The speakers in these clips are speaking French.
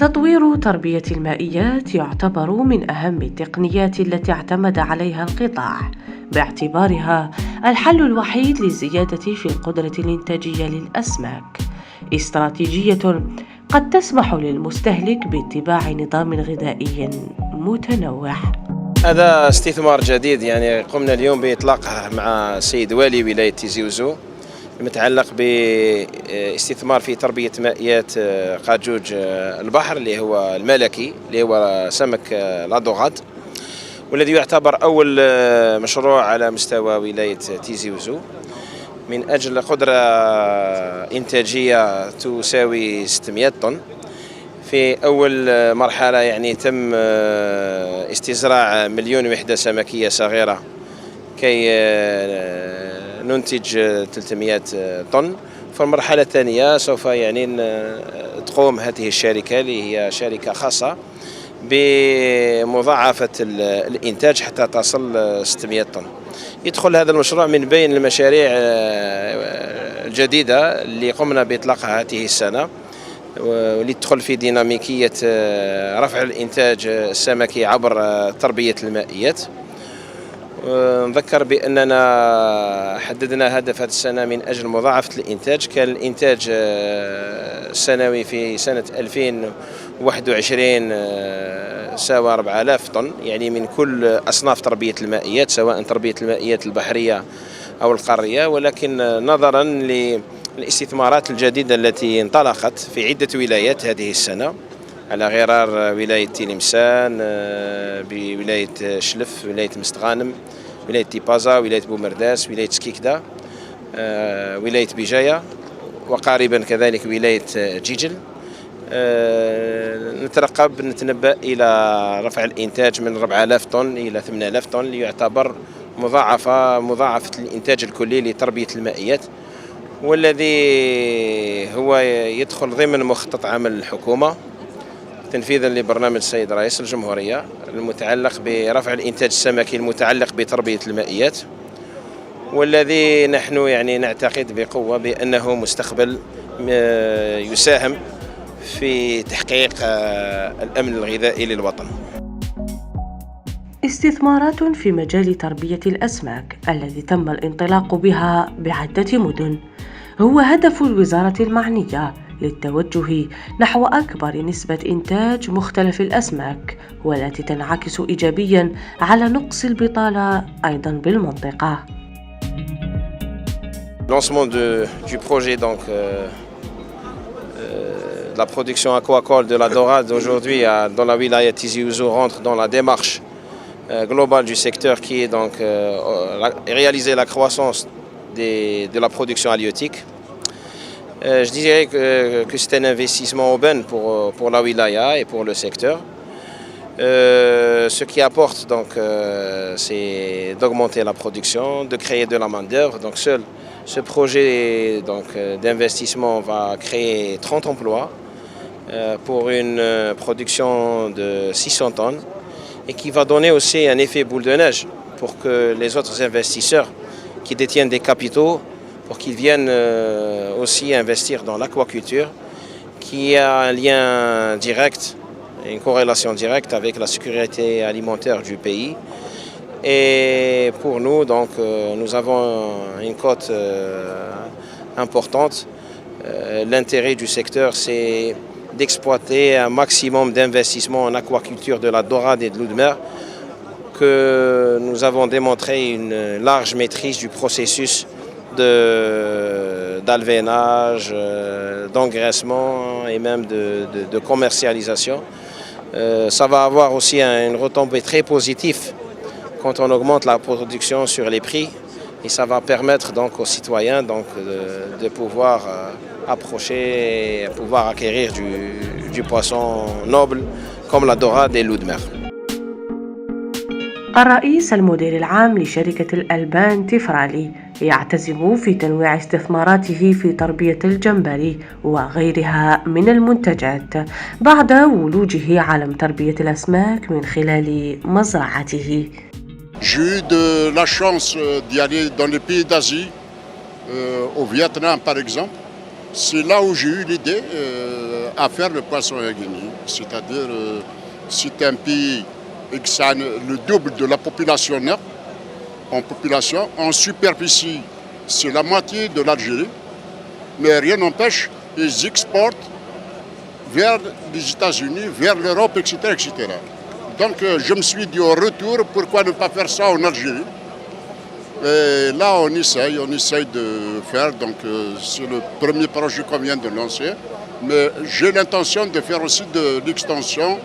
تطوير تربية المائيات يعتبر من أهم التقنيات التي اعتمد عليها القطاع، باعتبارها الحل الوحيد للزيادة في القدرة الإنتاجية للأسماك. استراتيجية قد تسمح للمستهلك باتباع نظام غذائي متنوع. هذا استثمار جديد يعني قمنا اليوم بإطلاقه مع السيد والي ولاية تيزي وزو، المتعلق باستثمار في تربية مائيات قاجوج البحر اللي هو الملكي اللي هو سمك لادوغاد، والذي يعتبر أول مشروع على مستوى ولاية تيزي وزو من أجل قدرة إنتاجية تساوي 600 طن. في أول مرحلة يعني تم استزراع 1,000,000 وحدة سمكية صغيرة كي ننتج 300 طن. في المرحلة الثانية سوف يعني تقوم هذه الشركة اللي هي شركة خاصة بمضاعفة الإنتاج حتى تصل 600 طن. يدخل هذا المشروع من بين المشاريع الجديدة اللي قمنا بإطلاقها هذه السنة، ولتدخل في ديناميكية رفع الإنتاج السمكي عبر تربية المائيات. نذكر بأننا حددنا هدف هذه السنة من أجل مضاعفة الإنتاج. كان الإنتاج السنوي في سنة 2021 ساوى 4000 طن، يعني من كل أصناف تربية المائيات سواء تربية المائيات البحرية أو القارية، ولكن نظرا للاستثمارات الجديدة التي انطلقت في عدة ولايات هذه السنة على غرار ولاية تلمسان، بولاية شلف، ولاية مستغانم، ولاية تيبازا، ولاية بومرداس، ولاية سكيكدا، ولاية بجاية، وقاربا كذلك ولاية جيجل. نتنبأ إلى رفع الإنتاج من 4000 طن إلى 8000 طن، ليعتبر مضاعفة الإنتاج الكلي لتربية المائيات، والذي هو يدخل ضمن مخطط عمل الحكومة تنفيذا لبرنامج السيد رئيس الجمهورية المتعلق برفع الإنتاج السمكي المتعلق بتربية المائيات، والذي نحن يعني نعتقد بقوة بأنه مستقبل يساهم في تحقيق الأمن الغذائي للوطن. استثمارات في مجال تربية الأسماك الذي تم الانطلاق بها بعدة مدن هو هدف الوزارة المعنية للتوجه نحو أكبر نسبة إنتاج مختلف الأسماك، والتي تنعكس إيجابياً على نقص البطالة أيضاً بالمنطقة. Lancement du projet donc de la production aquacole de la dorade aujourd'hui dans la wilaya Tizi Ouzou rentre dans la démarche globale du secteur qui est donc réaliser la croissance de la production halieutique. Je dirais que c'est un investissement aubaine pour la wilaya et pour le secteur. Ce qui apporte donc c'est d'augmenter la production, de créer de la main-d'œuvre. Donc seul ce projet donc d'investissement va créer 30 emplois pour une production de 600 tonnes, et qui va donner aussi un effet boule de neige pour que les autres investisseurs qui détiennent des capitaux, pour qu'ils viennent aussi investir dans l'aquaculture, qui a un lien direct, une corrélation directe avec la sécurité alimentaire du pays. Et pour nous, donc, nous avons une cote importante. L'intérêt du secteur, c'est d'exploiter un maximum d'investissements en aquaculture de la dorade et de l'eau de mer, que nous avons démontré une large maîtrise du processus d'alvénage, d'engraissement et même de commercialisation. Ça va avoir aussi une retombée très positive quand on augmente la production sur les prix, et ça va permettre donc aux citoyens donc de pouvoir approcher et pouvoir acquérir du poisson noble comme la dorade et l'eau de mer. الرئيس المدير العام لشركة الألبان تفرالي يعتزم في تنويع استثماراته في تربية الجمبري وغيرها من المنتجات بعد ولوجه عالم تربية الأسماك من خلال مزرعته. J'ai eu de la chance d'y aller dans les pays d'Asie, au Vietnam par exemple. C'est là où j'ai eu l'idée, à faire le poisson aiguille. C'est-à-dire, si tu es un pays et que ça a le double de la population nette, en superficie, c'est la moitié de l'Algérie, mais rien n'empêche, ils exportent vers les États-Unis, vers l'Europe, etc., etc. Donc je me suis dit au retour, pourquoi ne pas faire ça en Algérie? Et là on essaye de faire, donc c'est le premier projet qu'on vient de lancer, mais j'ai l'intention de faire aussi de l'extension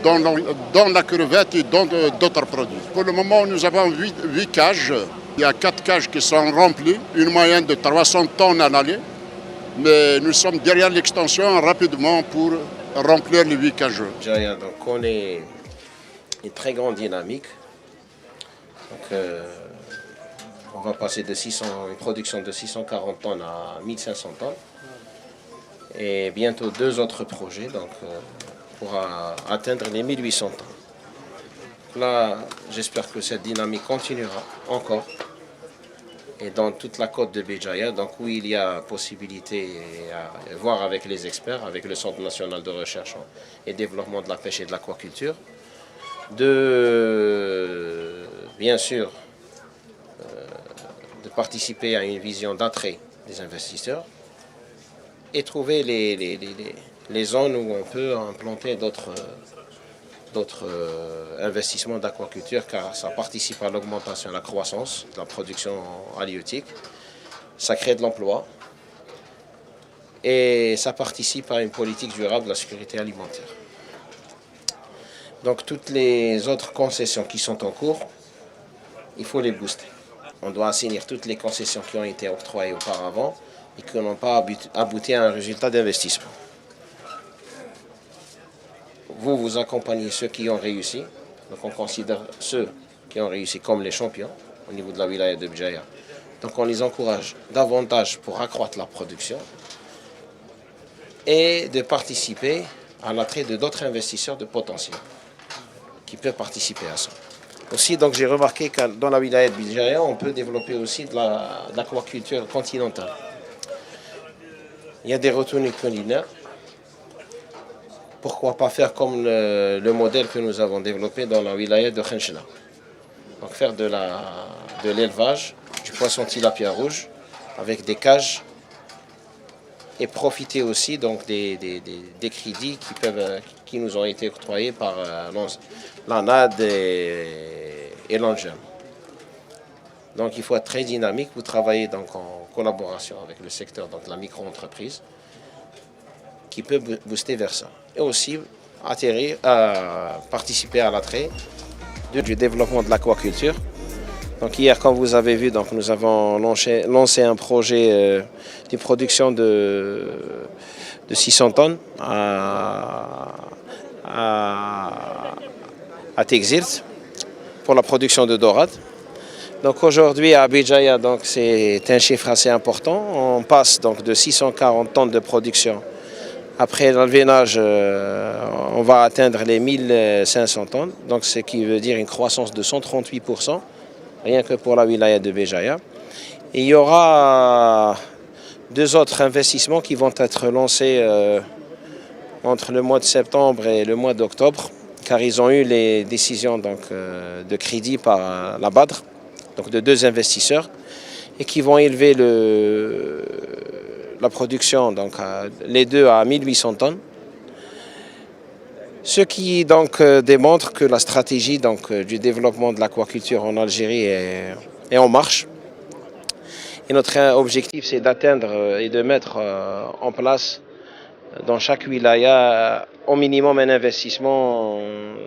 dans la crevette et dans d'autres produits. Pour le moment, nous avons 8 cages. Il y a 4 cages qui sont remplies, une moyenne de 300 tonnes à l'année. Mais nous sommes derrière l'extension rapidement pour remplir les 8 cages. Donc on est une très grande dynamique. Donc, on va passer de une production de 640 tonnes à 1500 tonnes. Et bientôt 2 autres projets. Donc, pour atteindre les 1800 tonnes. Là, j'espère que cette dynamique continuera encore. Et dans toute la côte de Béjaïa, donc où il y a possibilité à voir avec les experts, avec le Centre national de recherche et développement de la pêche et de l'aquaculture, bien sûr, de participer à une vision d'attrait des investisseurs et trouver les zones où on peut implanter d'autres investissements d'aquaculture, car ça participe à l'augmentation, à la croissance de la production halieutique, ça crée de l'emploi et ça participe à une politique durable de la sécurité alimentaire. Donc toutes les autres concessions qui sont en cours, il faut les booster. On doit assainir toutes les concessions qui ont été octroyées auparavant et qui n'ont pas abouti à un résultat d'investissement. Vous accompagnez ceux qui ont réussi. Donc on considère ceux qui ont réussi comme les champions au niveau de la wilaya de Béjaïa. Donc on les encourage davantage pour accroître la production et de participer à l'attrait de d'autres investisseurs de potentiel qui peuvent participer à ça. Aussi, donc j'ai remarqué que dans la wilaya de Béjaïa, on peut développer aussi de l'aquaculture continentale. Il y a des retenues culinaires. Pourquoi pas faire comme le modèle que nous avons développé dans la wilaya de Khenchela. Donc faire de l'élevage, du poisson tilapia rouge, avec des cages, et profiter aussi donc des crédits qui nous ont été octroyés par l'ANAD et l'ANGEM. Donc il faut être très dynamique, vous travaillez donc en collaboration avec le secteur, donc la micro-entreprise, qui peut booster vers ça. Et aussi participer à l'attrait du développement de l'aquaculture. Donc hier, comme vous avez vu, donc nous avons lancé un projet de production de 600 tonnes à Texirt pour la production de dorade. Donc aujourd'hui à Béjaïa, donc c'est un chiffre assez important. On passe donc de 640 tonnes de production. Après l'alvénage, on va atteindre les 1500 tonnes, donc ce qui veut dire une croissance de 138%, rien que pour la wilaya de Béjaïa. Et il y aura 2 autres investissements qui vont être lancés entre le mois de septembre et le mois d'octobre, car ils ont eu les décisions donc, de crédit par la BADR, donc de 2 investisseurs, et qui vont élever la production, donc les 2 à 1800 tonnes. Ce qui donc démontre que la stratégie donc, du développement de l'aquaculture en Algérie est en marche. Et notre objectif, c'est d'atteindre et de mettre en place dans chaque wilaya au minimum un investissement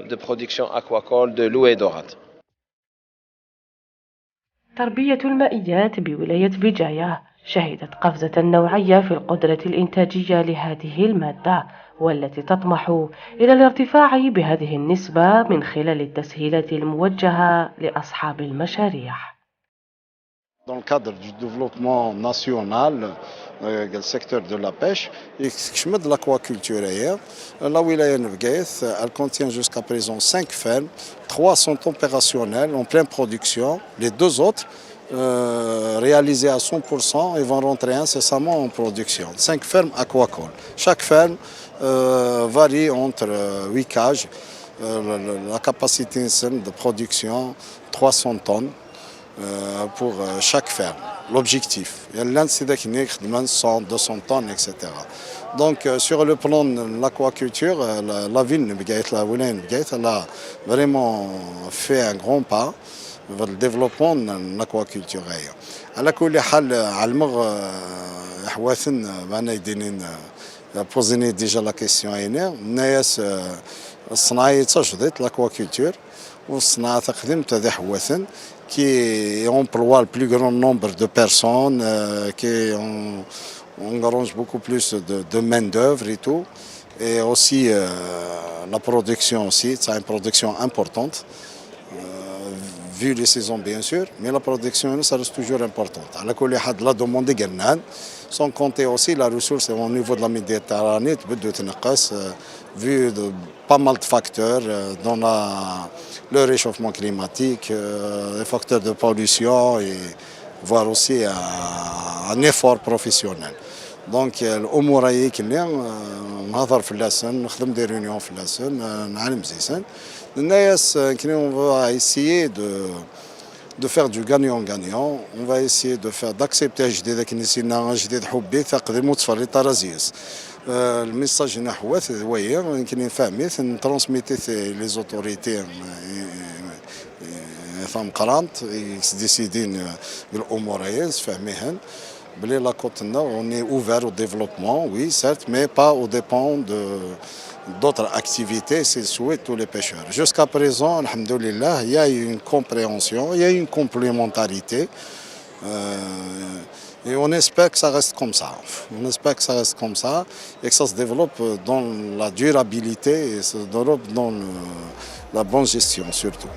de production aquacole de loup et dorade. تربية المائيات بولاية بجاية شهدت قفزة نوعية في القدرة الإنتاجية لهذه المادة، والتي تطمح إلى الارتفاع بهذه النسبة من خلال التسهيلات الموجهة لأصحاب المشاريع. Dans le cadre du développement national, le secteur de la pêche, de l'aquaculture, la wilaya Nevgueth, elle contient jusqu'à présent 5 fermes, 3 sont opérationnelles en pleine production, les 2 autres, réalisés à 100% et vont rentrer incessamment en production. 5 fermes aquacoles. Chaque ferme varie entre 8 cages. La capacité de production, 300 tonnes pour chaque ferme. L'objectif, l'un c'est de 100, 200 tonnes, etc. Donc sur le plan de l'aquaculture, la ville de Bgaït, la wilaya de Bgaït, elle a vraiment fait un grand pas vers le développement de l'aquaculture. على كل حال علمغ حواثن معنا يدينين بوزيني ديجا لا كيسيون هنا الناس الصناعيه تجدت l'aquaculture والصناعه تقدم تاع حواثن qui emploie le plus grand nombre de personnes, qui engrange beaucoup plus de main-d'œuvre et tout. Et aussi la production aussi, c'est une production importante, vu les saisons bien sûr, mais la production ça reste toujours importante. La demande est grande, sans compter aussi la ressource au niveau de la Méditerranée, vu pas mal de facteurs, dont le réchauffement climatique, les facteurs de pollution et voire aussi un effort professionnel. Donc الامور هي كلها نهضر في اللسان نخدم دي ريونيون في اللسان نعلم زيسان الناس on va essayer de faire du gagnant-gagnant, on va essayer de faire d'accepter جديد كنسينا جديد حبي تقدر متفري طرازيس الميساج هنا حواث هوية يمكن فهميت نترانسميتي لي زوتوريتي فهم قرانت ديسيدين بالامور هي فهميهن بلي لا كوتنا on est ouvert au développement oui certes mais pas au dépend de d'autres activités, c'est le souhait de tous les pêcheurs. Jusqu'à présent, alhamdoulilah, il y a une compréhension, il y a une complémentarité. Et on espère que ça reste comme ça. On espère que ça reste comme ça et que ça se développe dans la durabilité et se développe dans la bonne gestion surtout.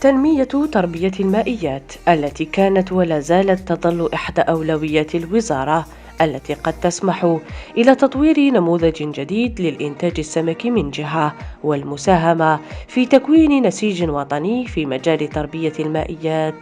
تنمية تربية المائيات التي كانت ولا زالت تظل إحدى أولويات الوزارة التي قد تسمح إلى تطوير نموذج جديد للإنتاج السمكي من جهة والمساهمة في تكوين نسيج وطني في مجال تربية المائيات